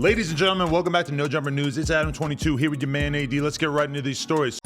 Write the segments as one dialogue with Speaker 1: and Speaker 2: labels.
Speaker 1: Ladies and gentlemen, welcome back to No Jumper News. It's Adam22 here with your man AD. Let's get right into these stories.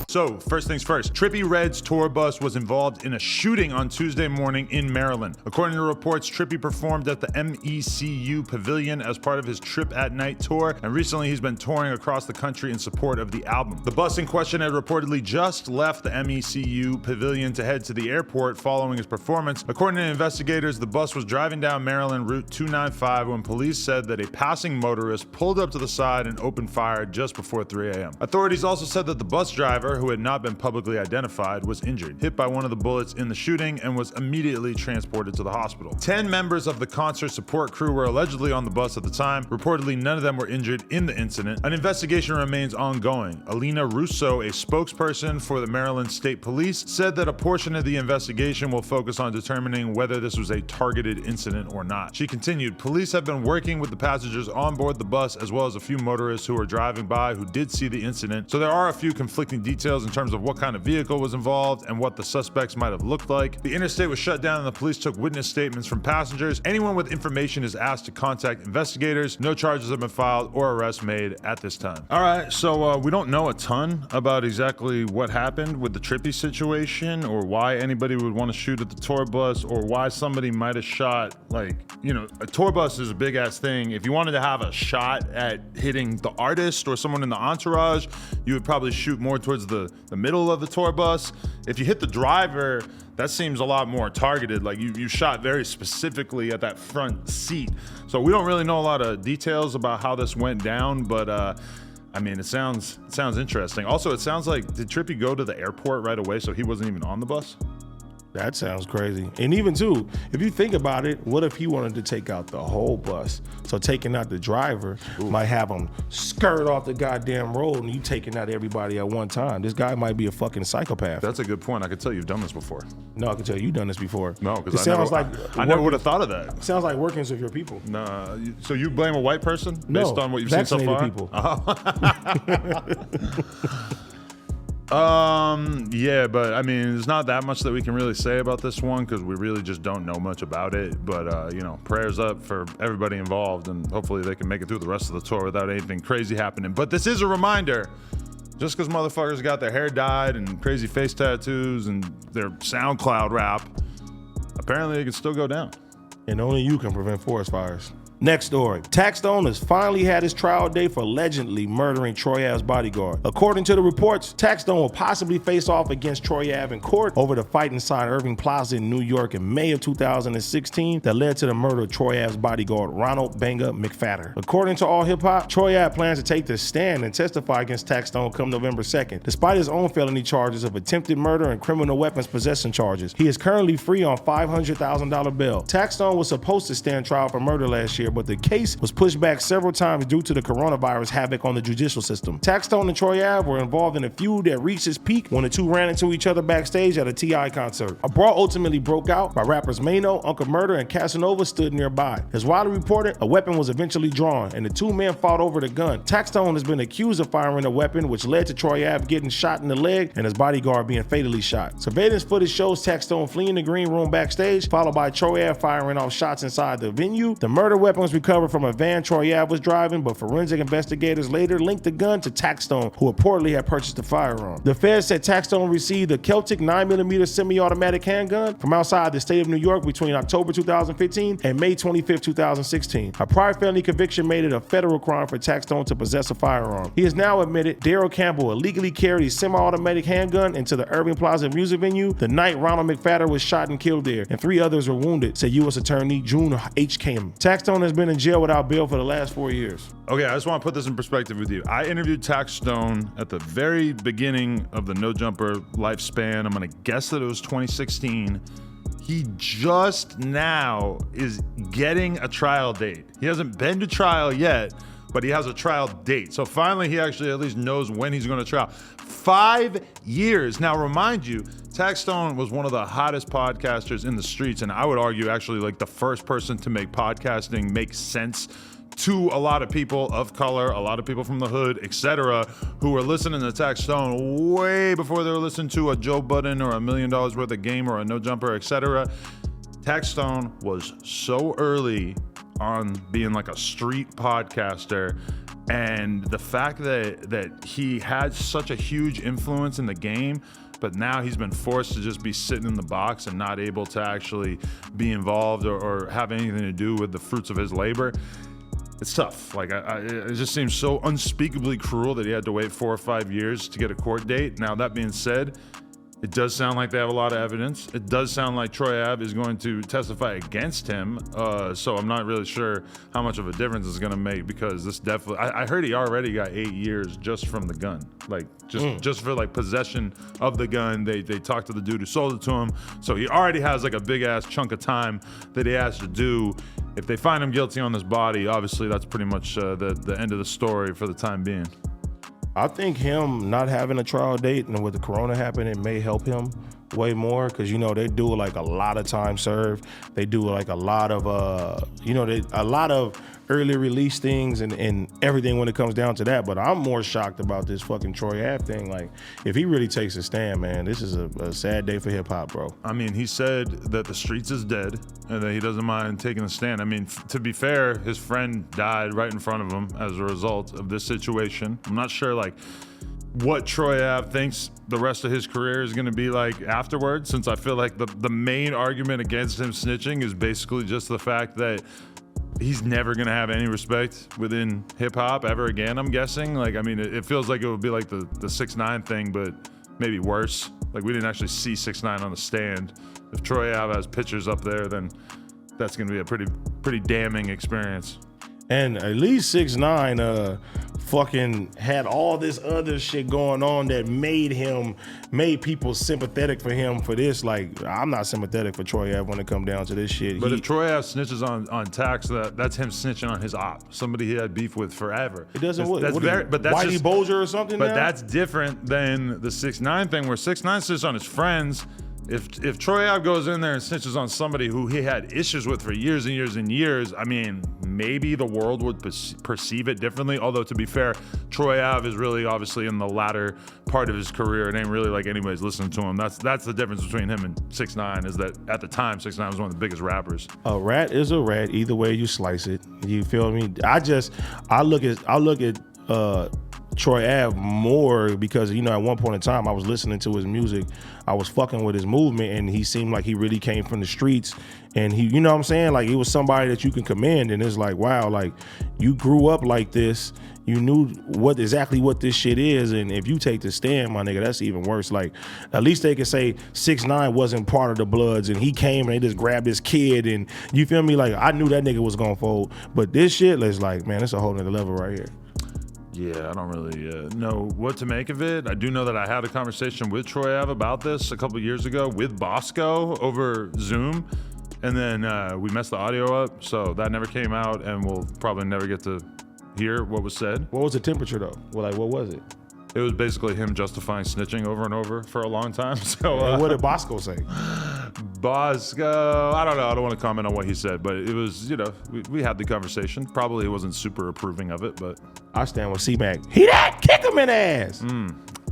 Speaker 1: So, first things first, Trippie Redd's tour bus was involved in a shooting on Tuesday morning in Maryland. According to reports, Trippie performed at the MECU Pavilion as part of his Trip at Night tour, and recently he's been touring across the country in support of the album. The bus in question had reportedly just left the MECU Pavilion to head to the airport following his performance. According to investigators, the bus was driving down Maryland Route 295 when police said that a passing motorist pulled up to the side and opened fire just before 3 a.m. Authorities also said that the bus driver, who had not been publicly identified, was injured, hit by one of the bullets in the shooting, and was immediately transported to the hospital. 10 members of the concert support crew were allegedly on the bus at the time. Reportedly, none of them were injured in the incident. An investigation remains ongoing. Alina Russo, a spokesperson for the Maryland State Police, said that a portion of the investigation will focus on determining whether this was a targeted incident or not. She continued, police have been working with the passengers on board the bus as well as a few motorists who were driving by who did see the incident, so there are a few conflicting details in terms of what kind of vehicle was involved and what the suspects might have looked like. The interstate was shut down and the police took witness statements from passengers. Anyone with information is asked to contact investigators. No charges have been filed or arrests made at this time. All right, so we don't know a ton about exactly what happened with the Trippie situation or why anybody would want to shoot at the tour bus or why somebody might have shot, like, you know, a tour bus is a big ass thing. If you wanted to have a shot at hitting the artist or someone in the entourage, you would probably shoot more towards the middle of the tour bus. If you hit the driver, that seems a lot more targeted. Like you shot very specifically at that front seat. So we don't really know a lot of details about how this went down, but I mean, it sounds interesting. Also, it sounds like, did Trippie go to the airport right away so he wasn't even on the bus?
Speaker 2: That sounds crazy. And even too, if you think about it, what if he wanted to take out the whole bus? So taking out the driver might have him skirt off the goddamn road and you taking out everybody at one time. This guy might be a fucking psychopath.
Speaker 1: That's a good point. I could tell you've done this before.
Speaker 2: No, I can tell you've done this before.
Speaker 1: No, because I never would have thought of that.
Speaker 2: Sounds like workings with your people.
Speaker 1: Nah, so you blame a white person based on what you've seen so far?
Speaker 2: People.
Speaker 1: Yeah, but I mean, there's not that much that we can really say about this one because we really just don't know much about it. But, you know, prayers up for everybody involved and hopefully they can make it through the rest of the tour without anything crazy happening. But this is a reminder, just because motherfuckers got their hair dyed and crazy face tattoos and their SoundCloud rap, apparently it can still go down.
Speaker 2: And only you can prevent forest fires. Next story. Taxstone has finally had his trial date for allegedly murdering Troy Ave's bodyguard. According to the reports, Taxstone will possibly face off against Troy Ave in court over the fight inside Irving Plaza in New York in May of 2016 that led to the murder of Troy Ave's bodyguard, Ronald Benga McFadder. According to All Hip Hop, Troy Ave plans to take the stand and testify against Taxstone come November 2nd, despite his own felony charges of attempted murder and criminal weapons possession charges. He is currently free on $500,000 bail. Taxstone was supposed to stand trial for murder last year, but the case was pushed back several times due to the coronavirus havoc on the judicial system. Taxstone and Troy Ave were involved in a feud that reached its peak when the two ran into each other backstage at a T.I. concert. A brawl ultimately broke out by rappers Mano, Uncle Murder, and Casanova stood nearby. As widely reported, a weapon was eventually drawn, and the two men fought over the gun. Taxstone has been accused of firing a weapon, which led to Troy Ave getting shot in the leg and his bodyguard being fatally shot. Surveillance footage shows Taxstone fleeing the green room backstage, followed by Troy Ave firing off shots inside the venue. The murder weapon was recovered from a van Troy Ave was driving, but forensic investigators later linked the gun to Taxstone, who reportedly had purchased the firearm. The feds said Taxstone received a Celtic 9mm semi-automatic handgun from outside the state of New York between October 2015 and May 25, 2016. A prior felony conviction made it a federal crime for Taxstone to possess a firearm. He has now admitted Daryl Campbell illegally carried a semi-automatic handgun into the Irving Plaza music venue the night Ronald McFadder was shot and killed there, and 3 others were wounded, said U.S. Attorney June H. Kim. Taxstone has been in jail without bail for the last 4 years.
Speaker 1: Okay, I just want to put this in perspective with you. I interviewed Taxstone at the very beginning of the No Jumper lifespan. I'm going to guess that it was 2016. He just now is getting a trial date. He hasn't been to trial yet, but he has a trial date. So finally, he actually at least knows when he's going to trial. 5 years. Now, remind you, Taxstone was one of the hottest podcasters in the streets, and I would argue actually like the first person to make podcasting make sense to a lot of people of color, a lot of people from the hood, etc., who were listening to Taxstone way before they were listening to a Joe Budden or $1 million worth of game or a No Jumper, etc. Taxstone was so early on being like a street podcaster, and the fact that he had such a huge influence in the game, but now he's been forced to just be sitting in the box and not able to actually be involved or have anything to do with the fruits of his labor. It's tough. Like, it just seems so unspeakably cruel that he had to wait 4 or 5 years to get a court date. Now, that being said, it does sound like they have a lot of evidence. It does sound like Troy Ave is going to testify against him. So I'm not really sure how much of a difference it's going to make, because this definitely, I heard he already got 8 years just from the gun. Like, just for like possession of the gun. They talked to the dude who sold it to him. So he already has like a big ass chunk of time that he has to do. If they find him guilty on this body, obviously that's pretty much the end of the story for the time being.
Speaker 2: I think him not having a trial date and with the corona happening, it may help him way more, because, you know, they do like a lot of time served. They do like a lot of, a lot of early release things and everything when it comes down to that. But I'm more shocked about this fucking Troy Ave thing. Like, if he really takes a stand, man, this is a sad day for hip hop, bro.
Speaker 1: I mean, he said that the streets is dead and that he doesn't mind taking a stand. I mean, to be fair, his friend died right in front of him as a result of this situation. I'm not sure, like, what Troy Ave thinks the rest of his career is going to be like afterwards, since I feel like the main argument against him snitching is basically just the fact that he's never going to have any respect within hip-hop ever again, I'm guessing. Like, I mean, it feels like it would be like the 6ix9ine thing, but maybe worse. Like, we didn't actually see 6ix9ine on the stand. If Troy Ave has pictures up there, then that's going to be a pretty damning experience.
Speaker 2: And at least 6ix9ine fucking had all this other shit going on that made people sympathetic for him for this. Like, I'm not sympathetic for Troy Ave when it come down to this shit.
Speaker 1: But if Troy Ave snitches on Tax, that's him snitching on his op, somebody he had beef with forever.
Speaker 2: It doesn't work.
Speaker 1: That's very, but that's
Speaker 2: Whitey
Speaker 1: just,
Speaker 2: Bulger or something.
Speaker 1: But
Speaker 2: now?
Speaker 1: That's different than the 6ix9ine thing, where 6ix9ine snitches on his friends. If Troy Ave goes in there and snitches on somebody who he had issues with for years and years and years, I mean, maybe the world would perceive it differently. Although, to be fair, Troy Ave is really obviously in the latter part of his career. It ain't really like anybody's listening to him. That's the difference between him and 6ix9ine, is that at the time 6ix9ine was one of the biggest rappers. A
Speaker 2: rat is a rat, either way you slice it. You feel me? I look at Troy Ave more because, you know, at one point in time I was listening to his music, I was fucking with his movement, and he seemed like he really came from the streets, and he, you know what I'm saying, like, he was somebody that you can commend. And it's like, wow, like, you grew up like this, you knew exactly what this shit is, and if you take the stand, my nigga, that's even worse. Like, at least they could say 6ix9ine wasn't part of the Bloods and he came and they just grabbed his kid, and you feel me, like, I knew that nigga was gonna fold. But this shit is like, man, it's a whole nother level right here.
Speaker 1: Yeah, I don't really know what to make of it. I do know that I had a conversation with Troy Ave about this a couple years ago with Bosco over Zoom, and then we messed the audio up, so that never came out, and we'll probably never get to hear what was said.
Speaker 2: What was the temperature though? Well, like, what was it?
Speaker 1: It was basically him justifying snitching over and over for a long time. So
Speaker 2: what did Bosco say?
Speaker 1: Bosco, I don't know. I don't want to comment on what he said, but it was, you know, we had the conversation. Probably he wasn't super approving of it, but
Speaker 2: I stand with C-Mac. He that, kick him in the ass.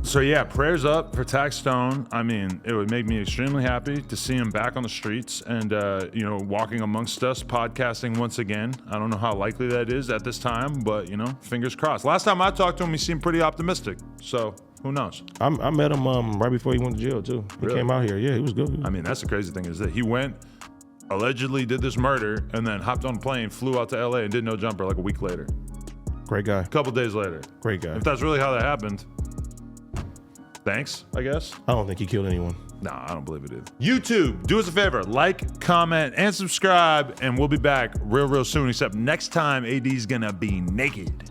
Speaker 1: So yeah, prayers up for Taxstone. I mean, it would make me extremely happy to see him back on the streets and, you know, walking amongst us, podcasting once again. I don't know how likely that is at this time, but, you know, fingers crossed. Last time I talked to him, he seemed pretty optimistic. So who knows?
Speaker 2: I met him right before he went to jail too. He came out here. Yeah, he was good.
Speaker 1: I mean, that's the crazy thing, is that he went, allegedly did this murder, and then hopped on a plane, flew out to LA, and did no jumper like a week later.
Speaker 2: Great guy.
Speaker 1: A couple days later.
Speaker 2: Great guy.
Speaker 1: If that's really how that happened, thanks, I guess.
Speaker 2: I don't think he killed anyone.
Speaker 1: Nah, I don't believe it either. YouTube, do us a favor, like, comment, and subscribe, and we'll be back real soon, except next time AD's gonna be naked.